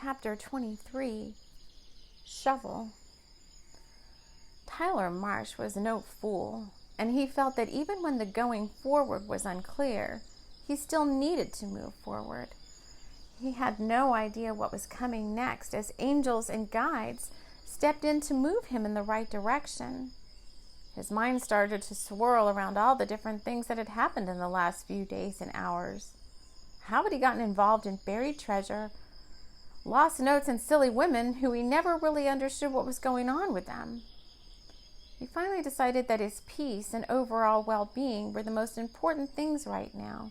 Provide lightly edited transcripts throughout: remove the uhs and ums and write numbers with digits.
Chapter 23, Shovel. Tyler Marsh was no fool, and he felt that even when the going forward was unclear, he still needed to move forward. He had no idea what was coming next as angels and guides stepped in to move him in the right direction. His mind started to swirl around all the different things that had happened in the last few days and hours. How had he gotten involved in buried treasure, lost notes, and silly women who he never really understood what was going on with them? He finally decided that his peace and overall well-being were the most important things right now.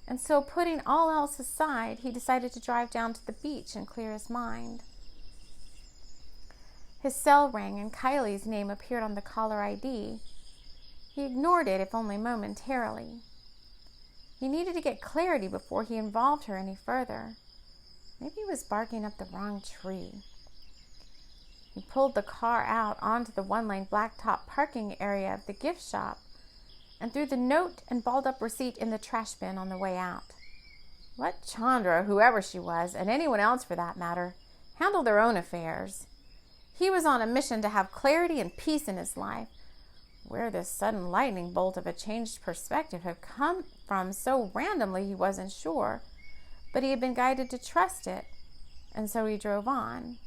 And so, putting all else aside, he decided to drive down to the beach and clear his mind. His cell rang and Kylie's name appeared on the caller ID. He ignored it, if only momentarily. He needed to get clarity before he involved her any further. Maybe he was barking up the wrong tree. He pulled the car out onto the one-lane blacktop parking area of the gift shop and threw the note and balled-up receipt in the trash bin on the way out. Let Chandra, whoever she was, and anyone else for that matter, handle their own affairs. He was on a mission to have clarity and peace in his life. Where this sudden lightning bolt of a changed perspective had come from so randomly he wasn't sure, but he had been guided to trust it, and so he drove on.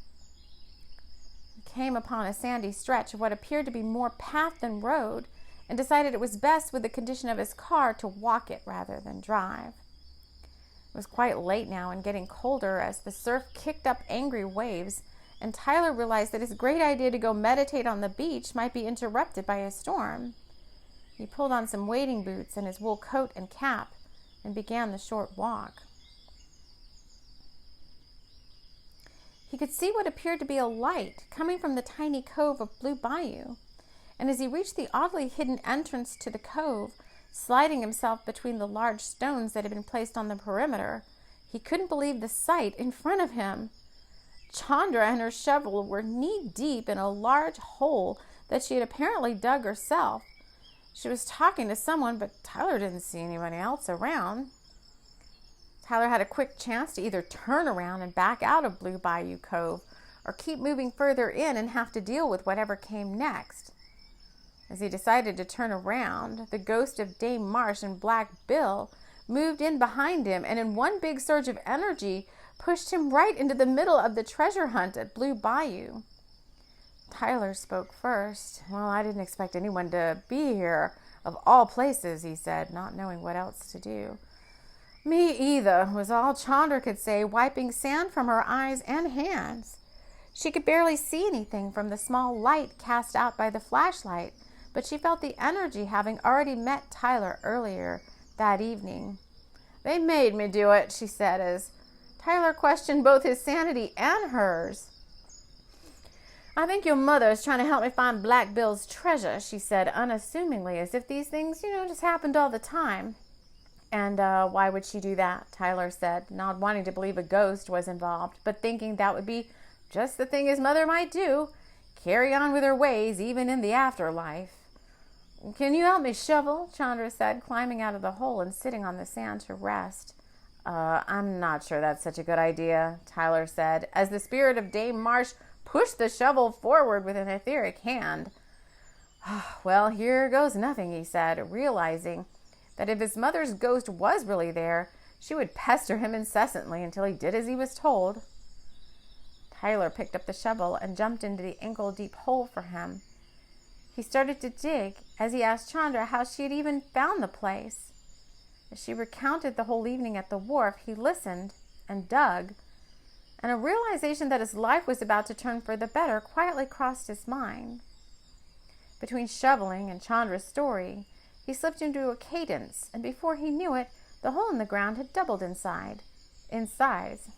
He came upon a sandy stretch of what appeared to be more path than road, and decided it was best with the condition of his car to walk it rather than drive. It was quite late now and getting colder as the surf kicked up angry waves, and Tyler realized that his great idea to go meditate on the beach might be interrupted by a storm. He pulled on some wading boots and his wool coat and cap and began the short walk. He could see what appeared to be a light coming from the tiny cove of Blue Bayou, and as he reached the oddly hidden entrance to the cove, sliding himself between the large stones that had been placed on the perimeter, he couldn't believe the sight in front of him. Chandra and her shovel were knee-deep in a large hole that she had apparently dug herself. She was talking to someone, but Tyler didn't see anybody else around. Tyler had a quick chance to either turn around and back out of Blue Bayou Cove or keep moving further in and have to deal with whatever came next. As he decided to turn around, the ghost of Dame Marsh and Black Bill moved in behind him and in one big surge of energy pushed him right into the middle of the treasure hunt at Blue Bayou. Tyler spoke first. "Well, I didn't expect anyone to be here, of all places," he said, not knowing what else to do. "Me either," was all Chandra could say, wiping sand from her eyes and hands. She could barely see anything from the small light cast out by the flashlight, but she felt the energy having already met Tyler earlier that evening. "They made me do it," she said, as Tyler questioned both his sanity and hers. "I think your mother is trying to help me find Black Bill's treasure," she said unassumingly, as if these things, just happened all the time. "And why would she do that?" Tyler said, not wanting to believe a ghost was involved, but thinking that would be just the thing his mother might do, carry on with her ways even in the afterlife. "Can you help me shovel?" Chandra said, climbing out of the hole and sitting on the sand to rest. I'm not sure that's such a good idea," Tyler said, as the spirit of Dame Marsh pushed the shovel forward with an etheric hand. "Well, here goes nothing," he said, realizing that if his mother's ghost was really there, she would pester him incessantly until he did as he was told. Tyler picked up the shovel and jumped into the ankle-deep hole for him. He started to dig as he asked Chandra how she had even found the place. As she recounted the whole evening at the wharf, he listened and dug, and a realization that his life was about to turn for the better quietly crossed his mind. Between shoveling and Chandra's story, he slipped into a cadence, and before he knew it, the hole in the ground had doubled in size.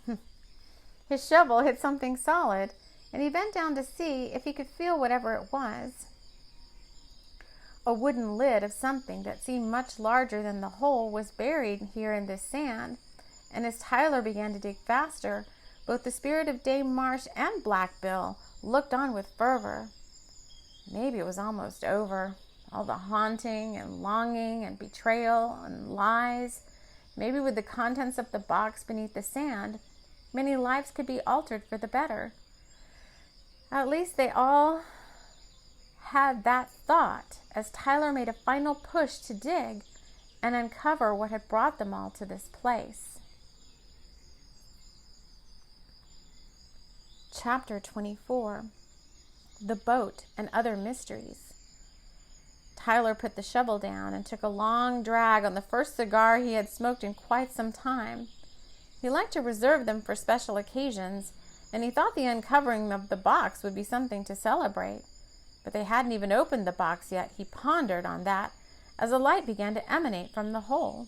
His shovel hit something solid, and he bent down to see if he could feel whatever it was. A wooden lid of something that seemed much larger than the hole was buried here in this sand, and as Tyler began to dig faster, both the spirit of Dame Marsh and Black Bill looked on with fervor. Maybe it was almost over. All the haunting and longing and betrayal and lies. Maybe with the contents of the box beneath the sand, Many lives could be altered for the better. At least they all had that thought as Tyler made a final push to dig and uncover what had brought them all to this place. Chapter 24. The Boat and Other Mysteries. Tyler put the shovel down and took a long drag on the first cigar he had smoked in quite some time. He liked to reserve them for special occasions, and he thought the uncovering of the box would be something to celebrate. But they hadn't even opened the box yet. He pondered on that as a light began to emanate from the hole.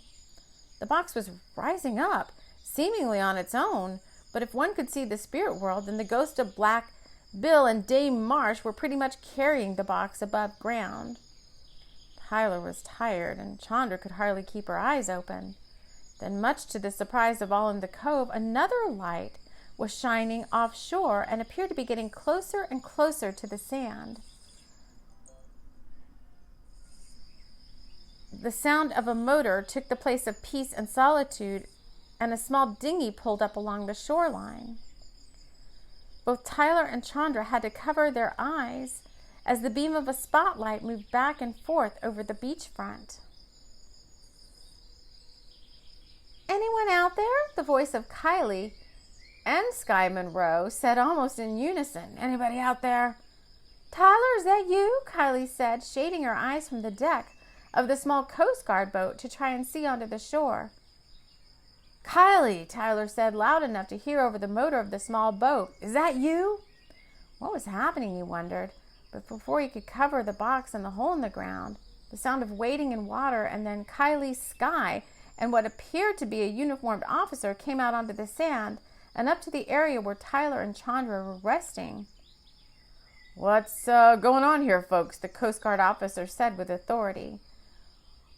The box was rising up, seemingly on its own, but if one could see the spirit world, then the ghost of Black Bill and Dame Marsh were pretty much carrying the box above ground. Tyler was tired, and Chandra could hardly keep her eyes open. Then, much to the surprise of all in the cove, another light was shining offshore and appeared to be getting closer and closer to the sand. The sound of a motor took the place of peace and solitude, and a small dinghy pulled up along the shoreline. Both Tyler and Chandra had to cover their eyes as the beam of a spotlight moved back and forth over the beachfront. "Anyone out there?" the voice of Kylie and Sky Monroe said almost in unison. "Anybody out there?" "Tyler, is that you?" Kylie said, shading her eyes from the deck of the small Coast Guard boat to try and see onto the shore. "Kylie," Tyler said, loud enough to hear over the motor of the small boat. "Is that you?" What was happening, he wondered, but before he could cover the box and the hole in the ground, the sound of wading in water and then Kylie, Sky, and what appeared to be a uniformed officer came out onto the sand and up to the area where Tyler and Chandra were resting. "What's going on here, folks?" the Coast Guard officer said with authority.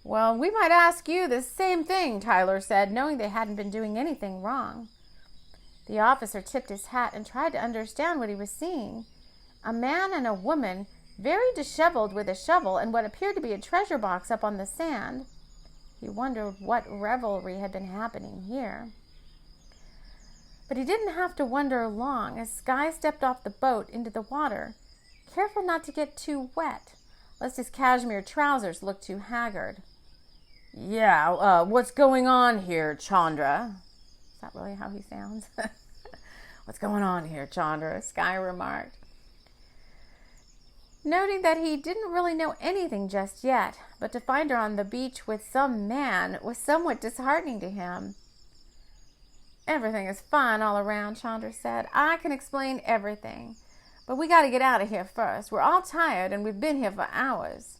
"Well, we might ask you the same thing," Tyler said, knowing they hadn't been doing anything wrong. The officer tipped his hat and tried to understand what he was seeing. A man and a woman, very disheveled, with a shovel and what appeared to be a treasure box up on the sand. He wondered what revelry had been happening here. But he didn't have to wonder long as Sky stepped off the boat into the water, careful not to get too wet, lest his cashmere trousers looked too haggard. "Yeah, what's going on here, Chandra?" Is that really how he sounds? "What's going on here, Chandra?" Sky remarked, noting that he didn't really know anything just yet, but to find her on the beach with some man was somewhat disheartening to him. "Everything is fine all around," Chandra said. "I can explain everything, but we got to get out of here first. We're all tired, and we've been here for hours."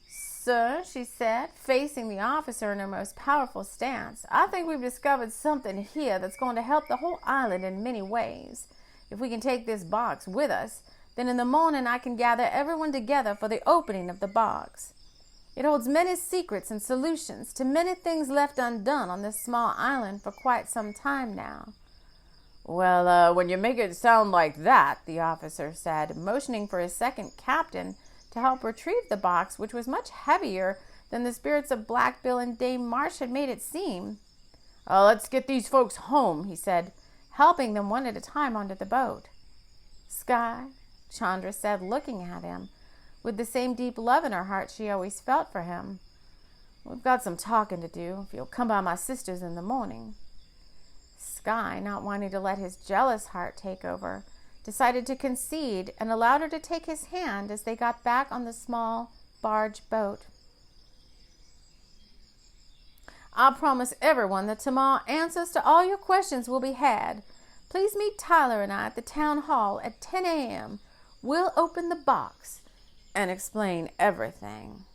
"Sir," she said, facing the officer in her most powerful stance, "I think we've discovered something here that's going to help the whole island in many ways. If we can take this box with us, then in the morning I can gather everyone together for the opening of the box. It holds many secrets and solutions to many things left undone on this small island for quite some time now." "Well, when you make it sound like that," the officer said, motioning for his second captain to help retrieve the box, which was much heavier than the spirits of Black Bill and Dame Marsh had made it seem. "Let's get these folks home," he said, helping them one at a time onto the boat. "Sky," Chandra said, looking at him with the same deep love in her heart she always felt for him, "we've got some talking to do, if you'll come by my sister's in the morning." Sky, not wanting to let his jealous heart take over, decided to concede and allowed her to take his hand as they got back on the small barge boat. "I promise everyone that tomorrow answers to all your questions will be had. Please meet Tyler and I at the town hall at 10 a.m. We'll open the box and explain everything."